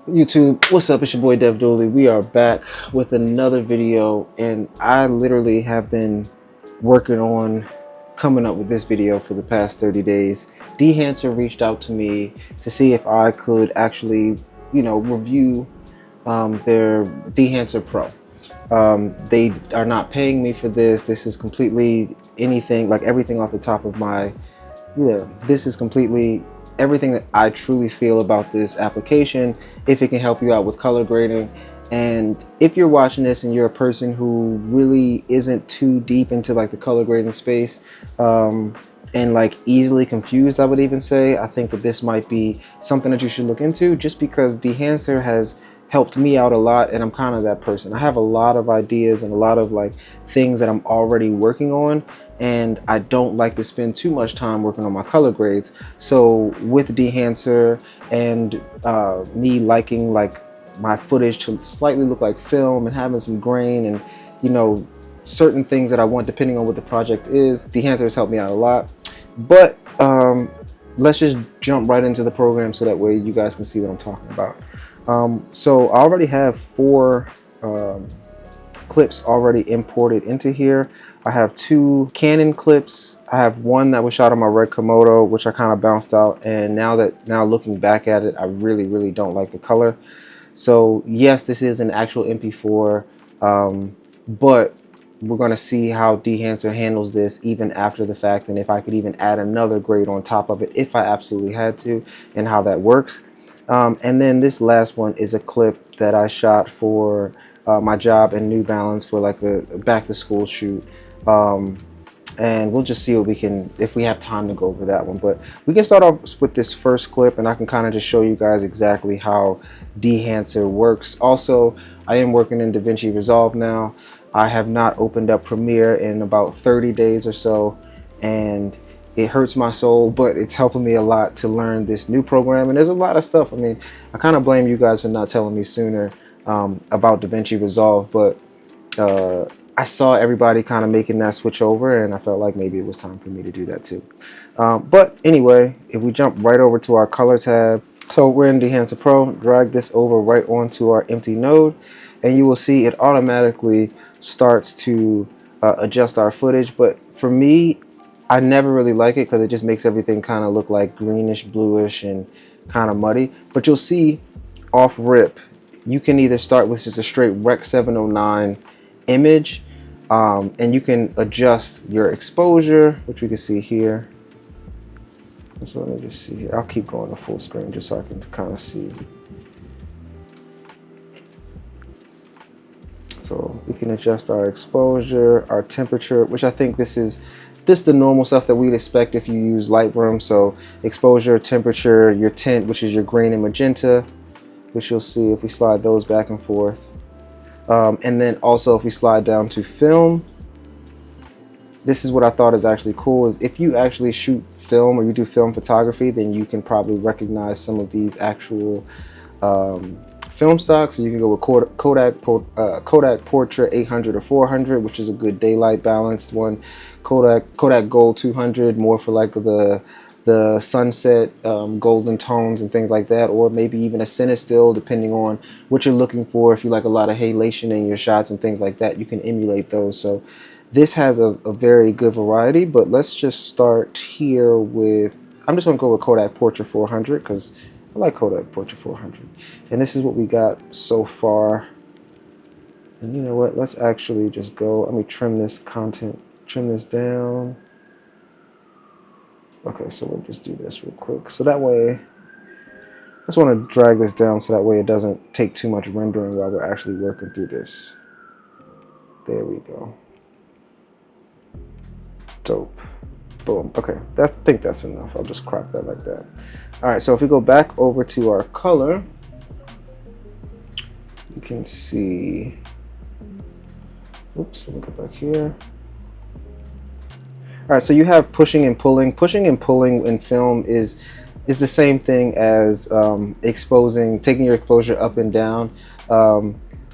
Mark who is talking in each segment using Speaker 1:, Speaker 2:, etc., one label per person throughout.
Speaker 1: YouTube, what's up? It's your boy Dev Dooley. We are back with another video, and I literally have been working on coming up with this video for the past 30 days. Dehancer reached out to me to see if I could actually, review their Dehancer Pro. They are not paying me for this. This is completely anything, like everything off the top of my, this is completely everything that I truly feel about this application, if it can help you out with color grading. And if you're watching this and you're a person who really isn't too deep into like the color grading space, and like easily confused, I would even say, I think that this might be something that you should look into, just because Dehancer has helped me out a lot, and I'm kind of that person. I have a lot of ideas and a lot of like things that I'm already working on, and I don't like to spend too much time working on my color grades. So with Dehancer and me liking like my footage to slightly look like film and having some grain and certain things that I want depending on what the project is, Dehancer has helped me out a lot. But let's just jump right into the program so that way you guys can see what I'm talking about. So I already have four clips already imported into here. I have two Canon clips. I have one that was shot on my Red Komodo, which I kind of bounced out, and now looking back at it, I really don't like the color. So yes, this is an actual MP4, but we're going to see how Dehancer handles this even after the fact, and if I could even add another grade on top of it if I absolutely had to, and how that works. And then this last one is a clip that I shot for my job in New Balance for like a back to school shoot. And we'll just see what we can, if we have time to go over that one. But we can start off with this first clip, and I can kind of just show you guys exactly how Dehancer works. Also, I am working in DaVinci Resolve now. I have not opened up Premiere in about 30 days or so, and it hurts my soul, but it's helping me a lot to learn this new program. And there's a lot of stuff. I mean, I kind of blame you guys for not telling me sooner about DaVinci Resolve, but I saw everybody kind of making that switch over, and I felt like maybe it was time for me to do that too. But anyway, if we jump right over to our color tab, so we're in Dehancer Pro, drag this over right onto our empty node, and you will see it automatically starts to adjust our footage. But for me, I never really like it because it just makes everything kind of look like greenish, bluish, and kind of muddy. But you'll see off rip, you can either start with just a straight Rec 709 image, and you can adjust your exposure, which we can see here. So let me just see here. I'll keep going to full screen just so I can kind of see. So we can adjust our exposure, our temperature, which I think this is the normal stuff that we'd expect if you use Lightroom. So exposure, temperature, your tint, which is your green and magenta, which you'll see if we slide those back and forth. And then also if we slide down to film, this is what I thought is actually cool, is if you actually shoot film or you do film photography, then you can probably recognize some of these actual film stocks. So you can go with Kodak Portrait 800 or 400, which is a good daylight balanced one. Kodak Gold 200, more for like the sunset golden tones and things like that, or maybe even a Cinestill, depending on what you're looking for. If you like a lot of halation in your shots and things like that, you can emulate those. So this has a very good variety. But let's just start here with, I'm just gonna go with Kodak Portrait 400 because I like Kodak Portrait 400, and this is what we got so far. And you know what, let's actually just go, let me trim this content, trim this down. Okay, so we'll just do this real quick. So that way, I just want to drag this down so that way it doesn't take too much rendering while we're actually working through this. There we go. Dope. Boom. Okay, I think that's enough. I'll just crop that like that. All right, so if we go back over to our color, you can see, oops, let me go back here. All right, so you have pushing and pulling. Pushing and pulling in film is the same thing as exposing, taking your exposure up and down.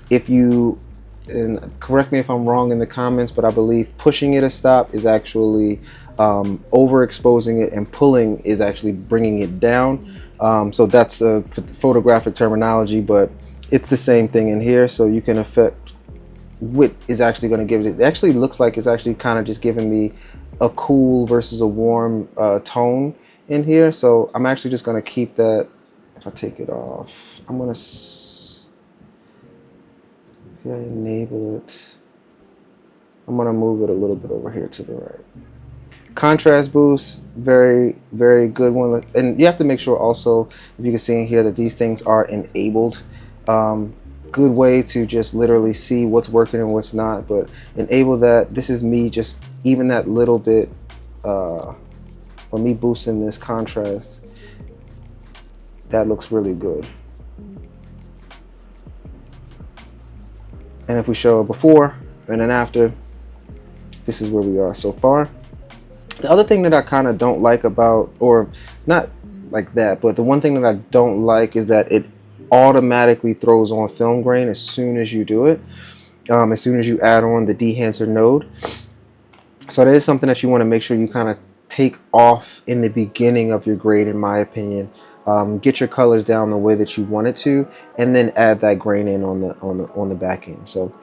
Speaker 1: If you, and correct me if I'm wrong in the comments, but I believe pushing it a stop is actually overexposing it, and pulling is actually bringing it down. So that's a photographic terminology, but it's the same thing in here. So you can affect what is actually going to give it. It actually looks like it's actually kind of just giving me a cool versus a warm tone in here. So I'm actually just going to keep that. If I take it off, I'm going to enable it. I'm going to move it a little bit over here to the right. Contrast boost, very, very good one. And you have to make sure also, if you can see in here, that these things are enabled. Good way to just literally see what's working and what's not, but enable that. This is me just even that little bit, or me boosting this contrast. That looks really good. And if we show a before and an after, this is where we are so far. The other thing that I kind of don't like about, or not like that, but the one thing that I don't like is that it automatically throws on film grain as soon as you do it, as soon as you add on the Dehancer node. So that is something that you want to make sure you kind of take off in the beginning of your grade, in my opinion. Get your colors down the way that you want it to, and then add that grain in on the back end. So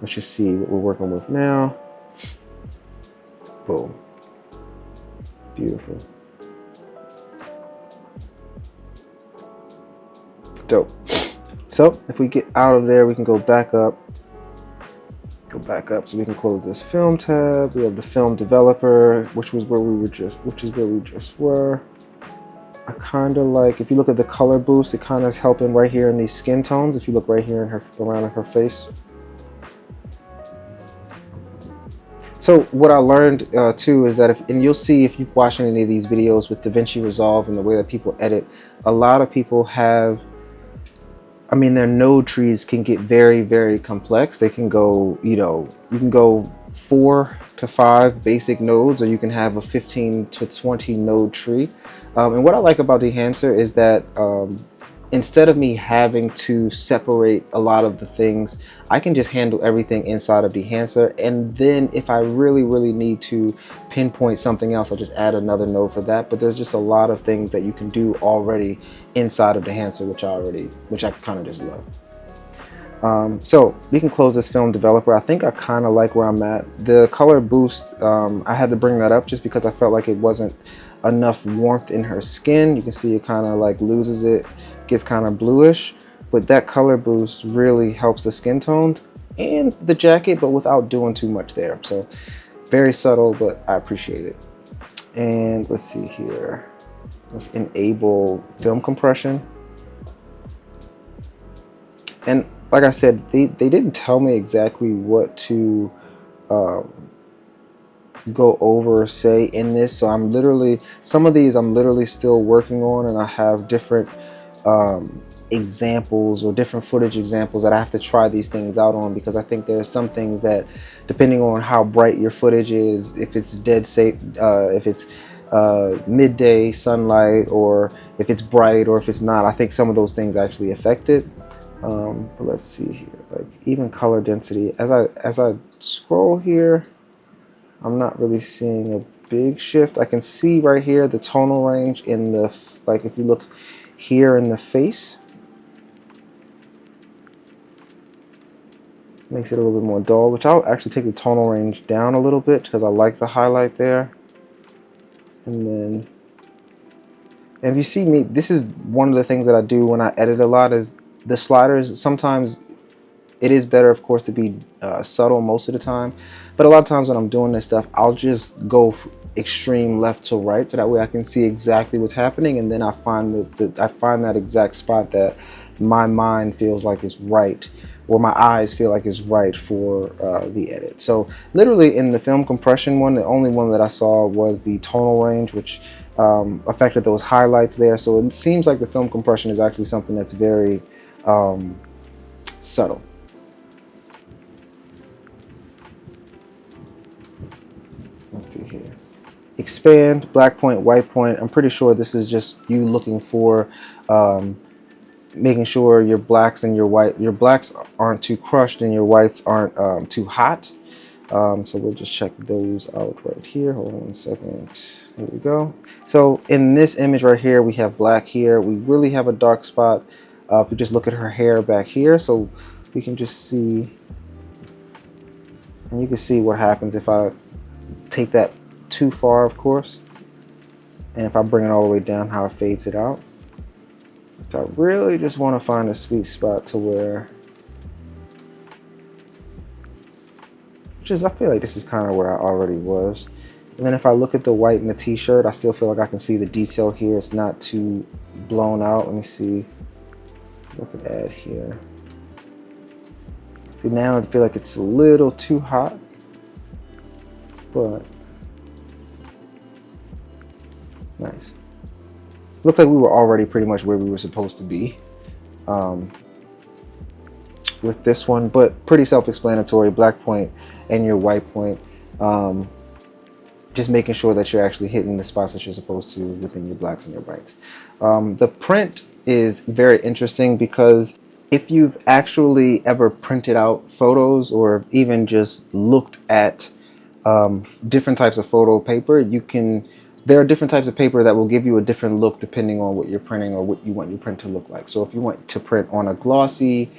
Speaker 1: let's just see what we're working with now. Boom. Beautiful. Dope. So if we get out of there, we can go back up. So we can close this film tab. We have the film developer, which is where we just were. I kind of like, if you look at the color boost, it kind of is helping right here in these skin tones. If you look right here in her, around her face. So what I learned too is that and you'll see if you've watched any of these videos with DaVinci Resolve and the way that people edit, a lot of people have, I mean, their node trees can get very, very complex. They can go, you can go 4 to 5 basic nodes, or you can have a 15 to 20 node tree. And what I like about Dehancer is that instead of me having to separate a lot of the things, I can just handle everything inside of Dehancer. And then if I really, really need to pinpoint something else, I'll just add another node for that. But there's just a lot of things that you can do already inside of Dehancer, which I kind of just love. So we can close this film developer. I think I kind of like where I'm at. The color boost, I had to bring that up just because I felt like it wasn't enough warmth in her skin. You can see it kind of like loses it, gets kind of bluish, but that color boost really helps the skin tones and the jacket, but without doing too much there. So very subtle, but I appreciate it. And let's see here. Let's enable film compression. And like I said, they didn't tell me exactly what to go over or say in this, so I'm literally, some of these I'm literally still working on, and I have different examples or different footage examples that I have to try these things out on, because I think there are some things that, depending on how bright your footage is, if it's dead safe, if it's midday sunlight, or if it's bright, or if it's not, I think some of those things actually affect it. But let's see here, like even color density, as I scroll here, I'm not really seeing a big shift. I can see right here the tonal range in the, like if you look here in the face, makes it a little bit more dull, which I'll actually take the tonal range down a little bit because I like the highlight there. And if you see me, this is one of the things that I do when I edit a lot, is the sliders. Sometimes it is better, of course, to be subtle most of the time, but a lot of times when I'm doing this stuff, I'll just go extreme left to right, so that way I can see exactly what's happening, and then I find that exact spot that my mind feels like is right, or my eyes feel like is right for the edit. So literally in the film compression one, the only one that I saw was the tonal range, which affected those highlights there. So it seems like the film compression is actually something that's very subtle. Let's see here. Expand, black point, white point. I'm pretty sure this is just you looking for making sure your blacks and your blacks aren't too crushed and your whites aren't too hot. So we'll just check those out right here. Hold on 1 second. Here we go. So in this image right here, we have black here. We really have a dark spot. If you just look at her hair back here, so we can just see, and you can see what happens if I take that too far, of course, and if I bring it all the way down, how it fades it out. So I really just want to find a sweet spot to where, I feel like this is kind of where I already was. And then if I look at the white in the t-shirt, I still feel like I can see the detail here. It's not too blown out. Let me see. Look at that here. See, now I feel like it's a little too hot, but nice. Looks like we were already pretty much where we were supposed to be with this one, but pretty self-explanatory. Black point and your white point. Just making sure that you're actually hitting the spots that you're supposed to within your blacks and your whites. The print is very interesting because if you've actually ever printed out photos or even just looked at different types of photo paper, there are different types of paper that will give you a different look depending on what you're printing or what you want your print to look like. So if you want to print on a glossy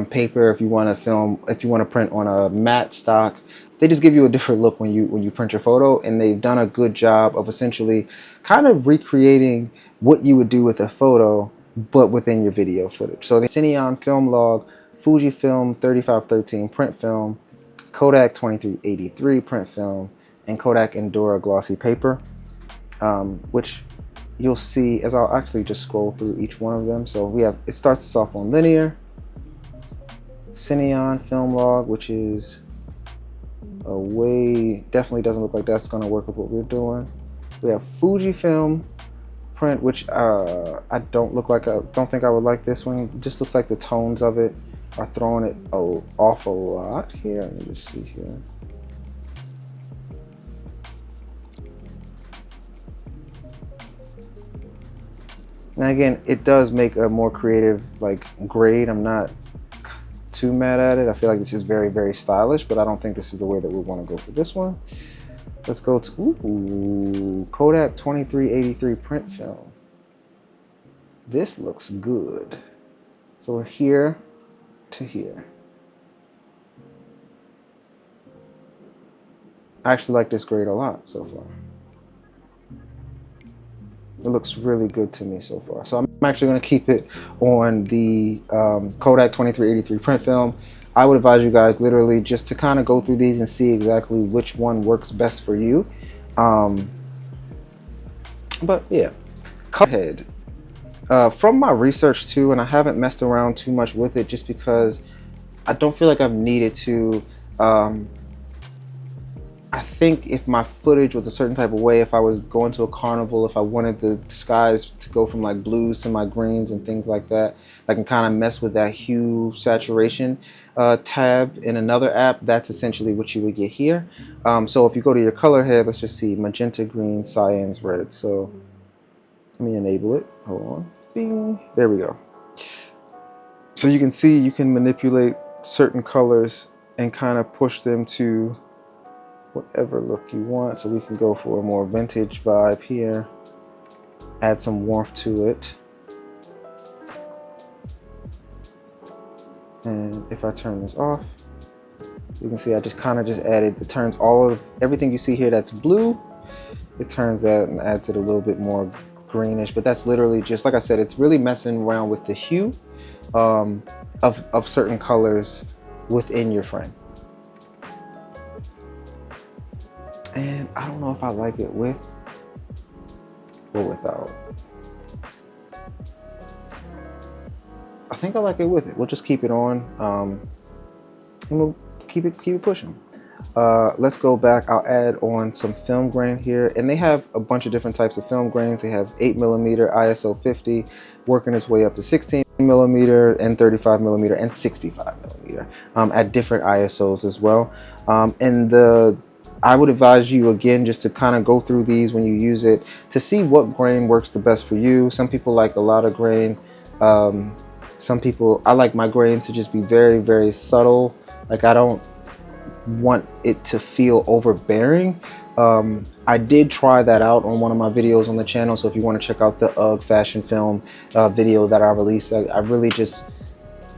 Speaker 1: paper, if you want to print on a matte stock, they just give you a different look when you print your photo, and they've done a good job of essentially kind of recreating what you would do with a photo, but within your video footage. So the Cineon film log, Fujifilm 3513 print film, Kodak 2383 print film, and Kodak Endura glossy paper, which you'll see as I'll actually just scroll through each one of them. So it starts us off on linear, Cineon film log, which is definitely doesn't look like that's going to work with what we're doing. We have Fujifilm print, which I don't think I would like this one. It just looks like the tones of it are throwing it off a lot here. Let me just see here. Now again, it does make a more creative grade. I'm not too mad at it. I feel like this is very, very stylish, but I don't think this is the way that we want to go for this one. Let's go to Kodak 2383 print film. This looks good. So we're here to here. I actually like this grade a lot so far. It looks really good to me so far. So I'm actually going to keep it on the Kodak 2383 print film. I would advise you guys literally just to kind of go through these and see exactly which one works best for you. But yeah, head. From my research too, and I haven't messed around too much with it just because I don't feel like I've needed to. I think if my footage was a certain type of way, if I was going to a carnival, if I wanted the skies to go from like blues to my greens and things like that, I can kind of mess with that hue saturation tab in another app. That's essentially what you would get here. So if you go to your color head, let's just see magenta, green, cyans, red. So let me enable it. Hold on. Bing. There we go. So you can see you can manipulate certain colors and kind of push them to whatever look you want. So we can go for a more vintage vibe here, add some warmth to it, and if I turn this off, you can see I just kind of added, it turns everything you see here that's blue, it turns that and adds it a little bit more greenish. But that's literally just, like I said, it's really messing around with the hue of certain colors within your frame. And I don't know if I like it with or without. I think I like it with it. We'll just keep it on, and we'll keep it pushing. Let's go back. I'll add on some film grain here, and they have a bunch of different types of film grains. They have 8mm, ISO 50, working its way up to 16mm and 35mm and 65mm at different ISOs as well. I would advise you again just to kind of go through these when you use it to see what grain works the best for you. Some people like a lot of grain. I like my grain to just be very, very subtle. Like I don't want it to feel overbearing. I did try that out on one of my videos on the channel, so if you want to check out the UGG fashion film video that I released, I really just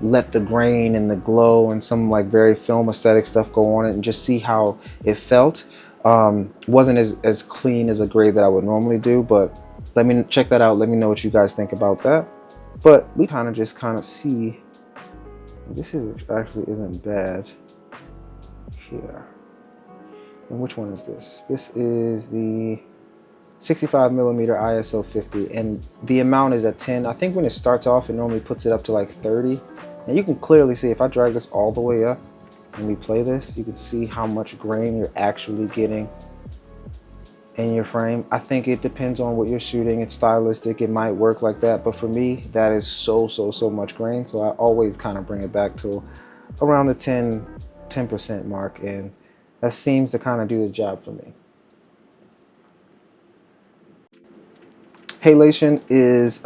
Speaker 1: let the grain and the glow and some like very film aesthetic stuff go on it and just see how it felt. Wasn't as clean as a grade that I would normally do, but let me check that out. Let me know what you guys think about that. But we kind of see this is actually isn't bad here. And which one is this? This is the 65 millimeter ISO 50, and the amount is at 10. I think when it starts off, it normally puts it up to like 30. And you can clearly see if I drag this all the way up and we play this, you can see how much grain you're actually getting in your frame. I think it depends on what you're shooting. It's stylistic, it might work like that, but for me, that is so much grain. So I always kind of bring it back to around the 10% mark, and that seems to kind of do the job for me. Halation is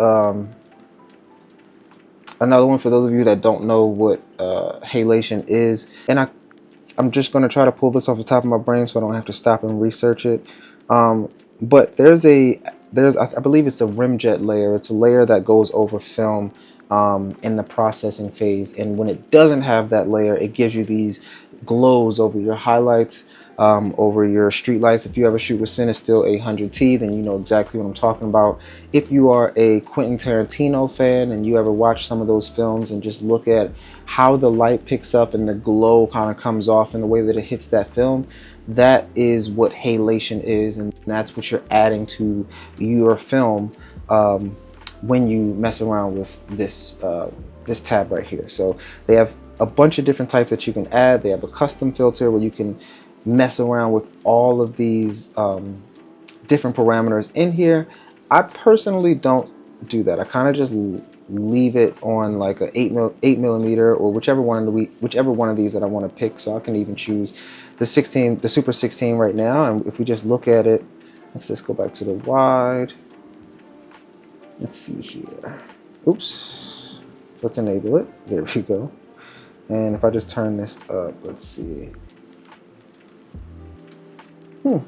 Speaker 1: another one for those of you that don't know what halation is, and I'm just going to try to pull this off the top of my brain so I don't have to stop and research it. But there's I believe it's a rimjet layer. It's a layer that goes over film in the processing phase, and when it doesn't have that layer, it gives you these glows over your highlights, over your street lights. If you ever shoot with Cinestill 800T, then you know exactly what I'm talking about. If you are a Quentin Tarantino fan and you ever watch some of those films and just look at how the light picks up and the glow kind of comes off and the way that it hits that film, that is what halation is, and that's what you're adding to your film when you mess around with this this tab right here. So they have a bunch of different types that you can add. They have a custom filter where you can mess around with all of these different parameters in here. I personally don't do that. I kind of just leave it on like a 8 millimeter or whichever one of these that I want to pick. So I can even choose the Super 16 right now. And if we just look at it, let's just go back to the wide. Let's see here. Oops. Let's enable it. There we go. And if I just turn this up, let's see. There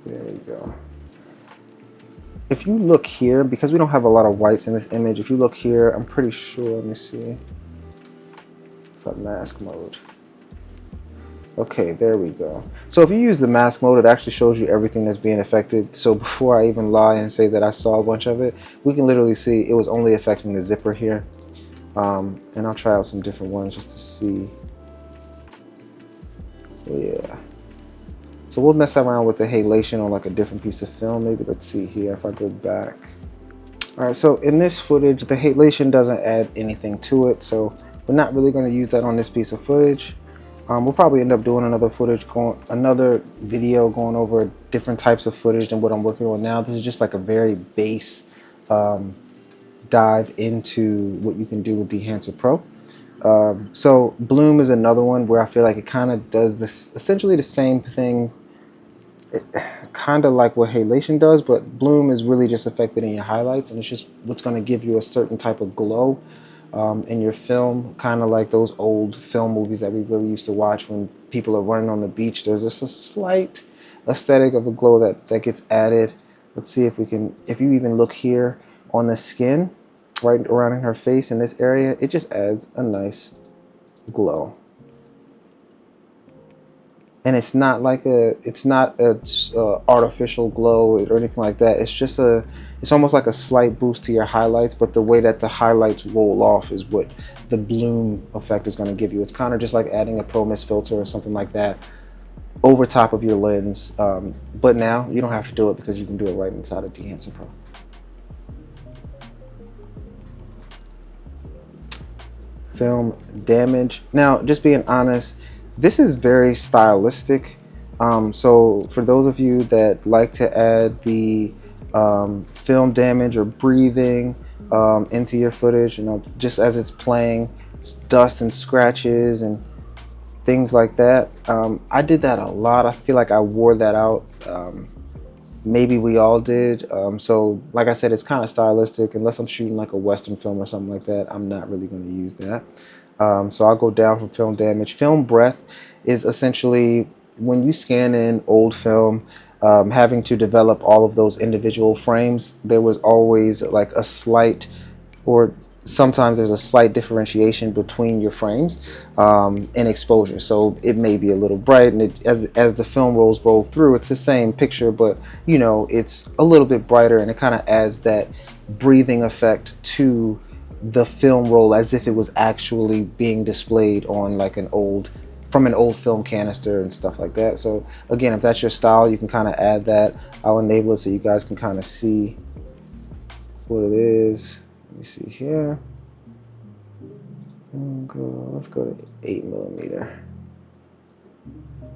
Speaker 1: we go. If you look here, because we don't have a lot of whites in this image, if you look here, I'm pretty sure, let me see. For mask mode. Okay, there we go. So if you use the mask mode, it actually shows you everything that's being affected. So before I even lie and say that I saw a bunch of it, we can literally see it was only affecting the zipper here. And I'll try out some different ones just to see. Yeah. So we'll mess around with the halation on like a different piece of film. Maybe let's see here if I go back. All right, so in this footage, the halation doesn't add anything to it. So we're not really going to use that on this piece of footage. We'll probably end up doing another video going over different types of footage than what I'm working on now. This is just like a very base dive into what you can do with Dehancer Pro. So bloom is another one where I feel like it kind of does this essentially the same thing, kind of like what halation does, but bloom is really just affected in your highlights, and it's just what's going to give you a certain type of glow in your film, kind of like those old film movies that we really used to watch when people are running on the beach. There's just a slight aesthetic of a glow that gets added. Let's see if we can, if you even look here on the skin, right around in her face in this area, it just adds a nice glow. And it's not like it's not a artificial glow or anything like that. It's just it's almost like a slight boost to your highlights, but the way that the highlights roll off is what the bloom effect is going to give you. It's kind of just like adding a Pro Mist filter or something like that over top of your lens. But now you don't have to do it because you can do it right inside of Dehancer Pro. Film damage. Now, just being honest, this is very stylistic. So for those of you that like to add the film damage or breathing into your footage, you know, just as it's playing, dust and scratches and things like that. I did that a lot. I feel like I wore that out Maybe we all did. So like I said, it's kind of stylistic. Unless I'm shooting like a Western film or something like that, I'm not really going to use that. So I'll go down from film damage. Film breath is essentially when you scan in old film, having to develop all of those individual frames, there was always like a slight, or sometimes there's a slight differentiation between your frames in exposure. So it may be a little bright, and as the film rolls roll through, it's the same picture, but you know, it's a little bit brighter, and it kind of adds that breathing effect to the film roll, as if it was actually being displayed on like from an old film canister and stuff like that. So again, if that's your style, you can kind of add that. I'll enable it so you guys can kind of see what it is. Let me see here. Let's go to 8mm.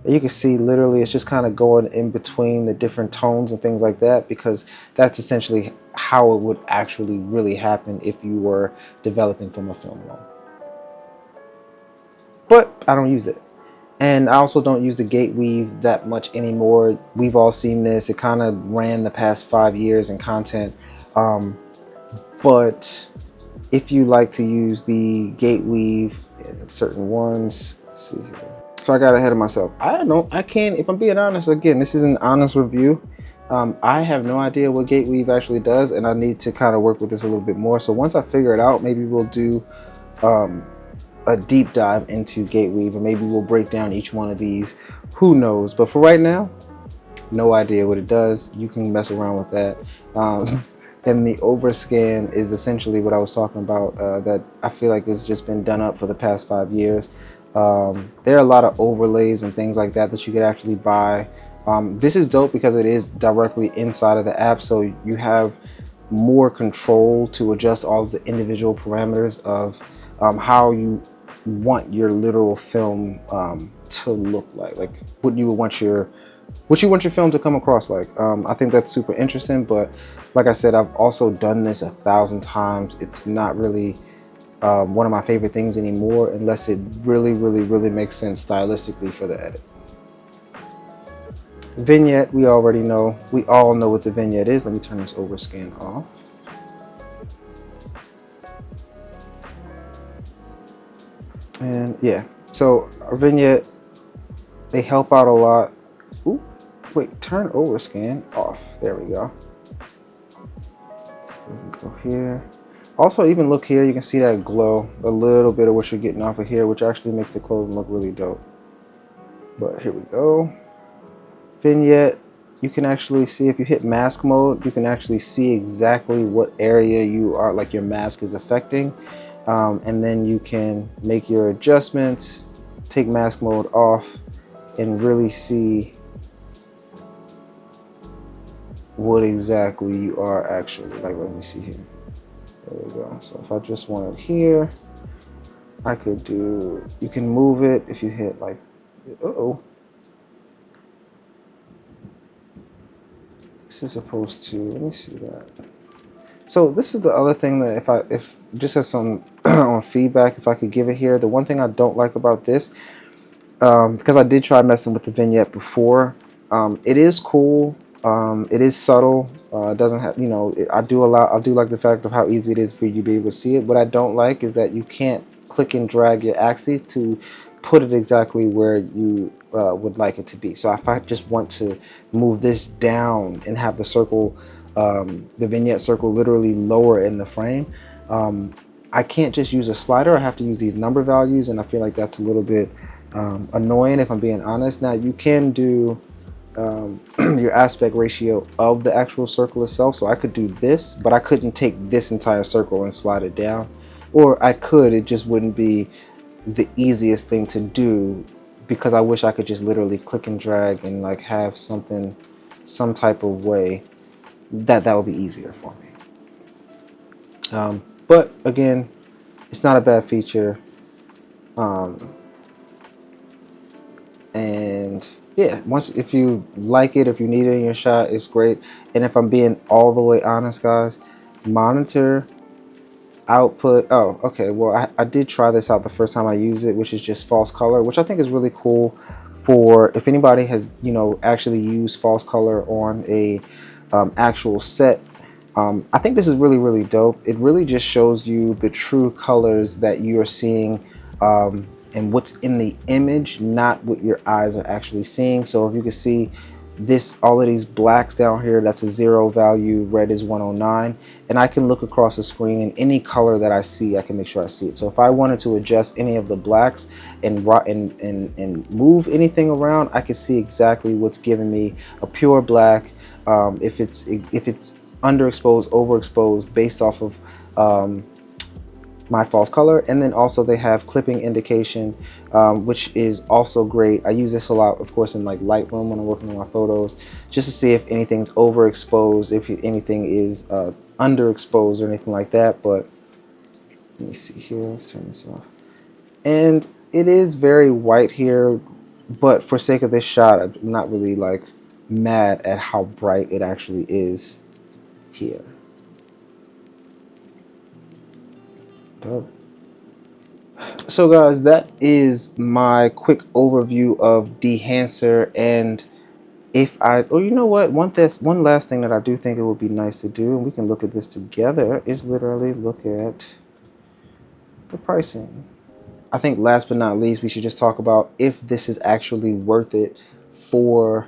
Speaker 1: You can see literally it's just kind of going in between the different tones and things like that, because that's essentially how it would actually really happen if you were developing from a film roll. But I don't use it. And I also don't use the gate weave that much anymore. We've all seen this. It kind of ran the past 5 years in content. But if you like to use the gate weave in certain ones, let's see here. So I got ahead of myself. I can't, if I'm being honest, again, this is an honest review. I have no idea what gate weave actually does, and I need to kind of work with this a little bit more. So once I figure it out, maybe we'll do a deep dive into gate weave, and maybe we'll break down each one of these. Who knows? But for right now, no idea what it does. You can mess around with that. And the overscan is essentially what I was talking about, that I feel like has just been done up for the past 5 years. There are a lot of overlays and things like that that you could actually buy. This is dope because it is directly inside of the app, so you have more control to adjust all of the individual parameters of how you want your literal film to look like what you want your film to come across like. I think that's super interesting, but like I said, I've also done this 1,000 times. It's not really one of my favorite things anymore, unless it really makes sense stylistically for the edit. Vignette, we already know. We all know what the vignette is. Let me turn this overscan off. And yeah, so our vignette, they help out a lot. Ooh, wait, turn overscan off. There we go. We can go here. Also, even look here, you can see that glow, a little bit of what you're getting off of here, which actually makes the clothing look really dope. But here we go. Vignette, you can actually see, if you hit mask mode, you can actually see exactly what area you are, like your mask is affecting. And then you can make your adjustments, take mask mode off, and really see what exactly you are actually like. Let me see here. There we go. So if I just wanted here, I could do, you can move it if you hit like, this is supposed to, let me see that. So this is the other thing that if just as some on feedback, if I could give it here, the one thing I don't like about this, because I did try messing with the vignette before, it is cool. It is subtle. It doesn't have, you know, I do like the fact of how easy it is for you to be able to see it. What I don't like is that you can't click and drag your axes to put it exactly where you would like it to be. So if I just want to move this down and have the circle, the vignette circle literally lower in the frame, I can't just use a slider. I have to use these number values, and I feel like that's a little bit annoying, if I'm being honest. Now you can do your aspect ratio of the actual circle itself, so I could do this, but I couldn't take this entire circle and slide it down. Or I could, it just wouldn't be the easiest thing to do, because I wish I could just literally click and drag and like have something, some type of way that would be easier for me. But again, it's not a bad feature. And yeah, if you like it, if you need it in your shot, it's great. And if I'm being all the way honest, guys, monitor output, oh okay, well I did try this out the first time I used it, which is just false color, which I think is really cool for if anybody has, you know, actually used false color on a actual set. I think this is really, really dope. It really just shows you the true colors that you're seeing, and what's in the image, not what your eyes are actually seeing. So if you can see this, all of these blacks down here, that's a 0 value, red is 109, and I can look across the screen, and any color that I see, I can make sure I see it. So if I wanted to adjust any of the blacks and move anything around, I can see exactly what's giving me a pure black, if it's underexposed, overexposed, based off of my false color. And then also they have clipping indication, which is also great. I use this a lot, of course, in like Lightroom when I'm working on my photos, just to see if anything's overexposed, if anything is underexposed or anything like that. But let me see here, let's turn this off. And it is very white here, but for sake of this shot, I'm not really like mad at how bright it actually is here. Dope. So guys, that is my quick overview of Dehancer. And if you know what, one last thing that I do think it would be nice to do, and we can look at this together, is literally look at the pricing. I think last but not least, we should just talk about if this is actually worth it for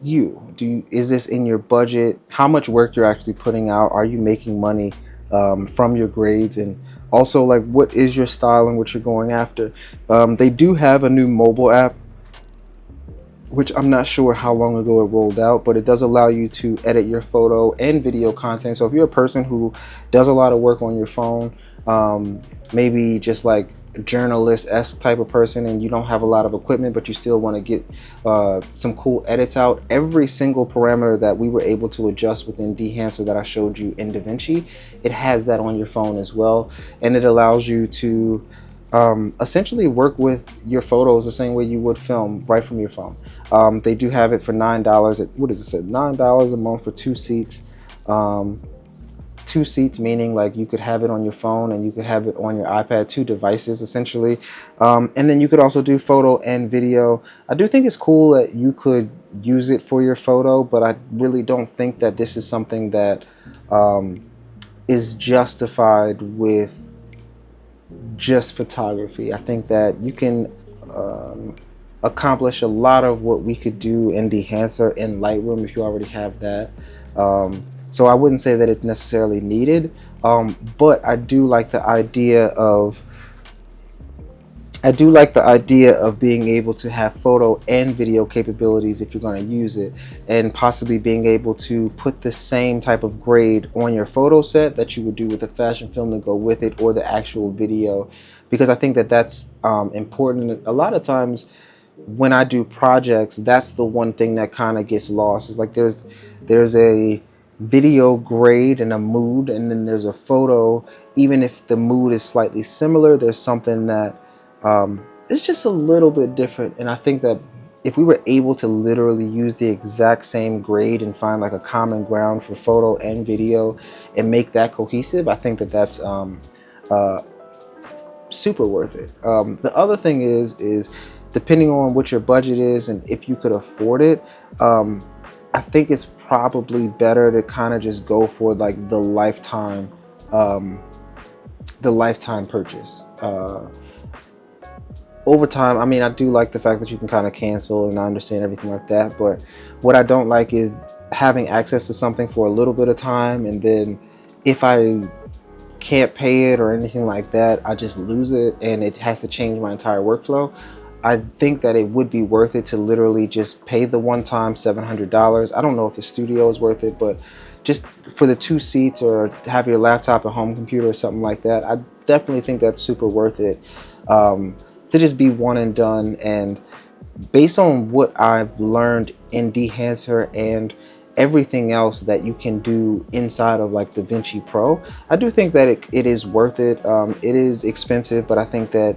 Speaker 1: you. Is this in your budget? How much work you're actually putting out? Are you making money from your grades? And also, like, what is your style and what you're going after? They do have a new mobile app, which I'm not sure how long ago it rolled out, but it does allow you to edit your photo and video content. So if you're a person who does a lot of work on your phone, maybe just like a journalist-esque type of person, and you don't have a lot of equipment, but you still want to get some cool edits out, every single parameter that we were able to adjust within Dehancer that I showed you in DaVinci, it has that on your phone as well. And it allows you to essentially work with your photos the same way you would film right from your phone. They do have it for $9. What does it say? $9 a month for 2 seats. 2 seats meaning like you could have it on your phone and you could have it on your iPad, 2 devices essentially. And then you could also do photo and video. I do think it's cool that you could use it for your photo, but I really don't think that this is something that is justified with just photography. I think that you can accomplish a lot of what we could do in Dehancer in Lightroom if you already have that. So I wouldn't say that it's necessarily needed, but I do like the idea of being able to have photo and video capabilities if you're going to use it, and possibly being able to put the same type of grade on your photo set that you would do with a fashion film to go with it, or the actual video, because I think that that's important. A lot of times when I do projects, that's the one thing that kind of gets lost. Is like there's a video grade and a mood, and then there's a photo. Even if the mood is slightly similar, there's something that it's just a little bit different. And I think that if we were able to literally use the exact same grade and find like a common ground for photo and video and make that cohesive, I think that that's super worth it. The other thing is depending on what your budget is and if you could afford it, I think it's probably better to kind of just go for like the lifetime purchase. Over time, I mean, I do like the fact that you can kind of cancel, and I understand everything like that, but what I don't like is having access to something for a little bit of time, and then if I can't pay it or anything like that, I just lose it and it has to change my entire workflow. I think that it would be worth it to literally just pay the one-time $700. I don't know if the studio is worth it, but just for the 2 seats or have your laptop and home computer or something like that, I definitely think that's super worth it, to just be one and done. And based on what I've learned in Dehancer and everything else that you can do inside of like DaVinci Pro, I do think that it is worth it. It is expensive, but I think that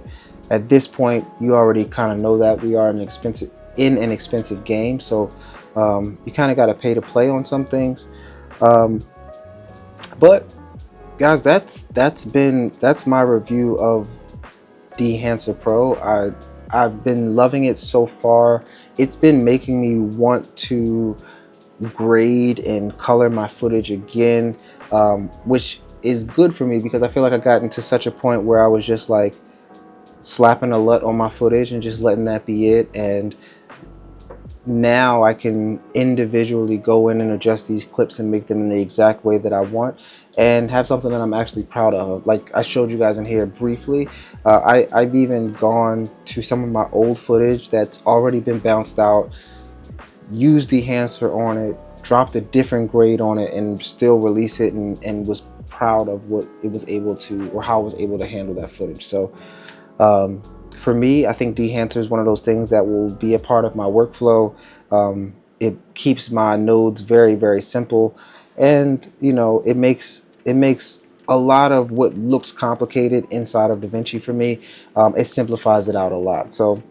Speaker 1: at this point you already kind of know that we are in an expensive game, so you kind of got to pay to play on some things. But guys, that's my review of Dehancer Pro. I've been loving it so far. It's been making me want to grade and color my footage again, which is good for me because I feel like I got into such a point where I was just like slapping a LUT on my footage and just letting that be it. And now I can individually go in and adjust these clips and make them in the exact way that I want and have something that I'm actually proud of. Like I showed you guys in here briefly, I've even gone to some of my old footage that's already been bounced out, used Dehancer on it, dropped a different grade on it, and still release it, and was proud of what it was able to, or how I was able to handle that footage. So for me, I think Dehancer is one of those things that will be a part of my workflow. It keeps my nodes very, very simple, and you know, it makes a lot of what looks complicated inside of DaVinci for me. It simplifies it out a lot. So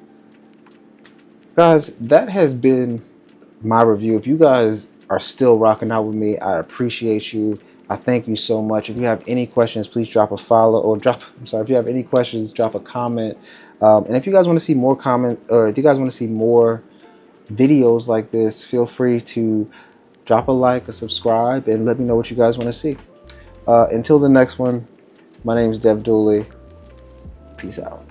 Speaker 1: guys, that has been my review. If you guys are still rocking out with me, I appreciate you. I thank you so much. If you have any questions, please drop a follow, or if you have any questions, drop a comment. And if you guys want to see more or if you guys want to see more videos like this, feel free to drop a like, a subscribe, and let me know what you guys want to see. Until the next one, my name is Dev Dooley. Peace out.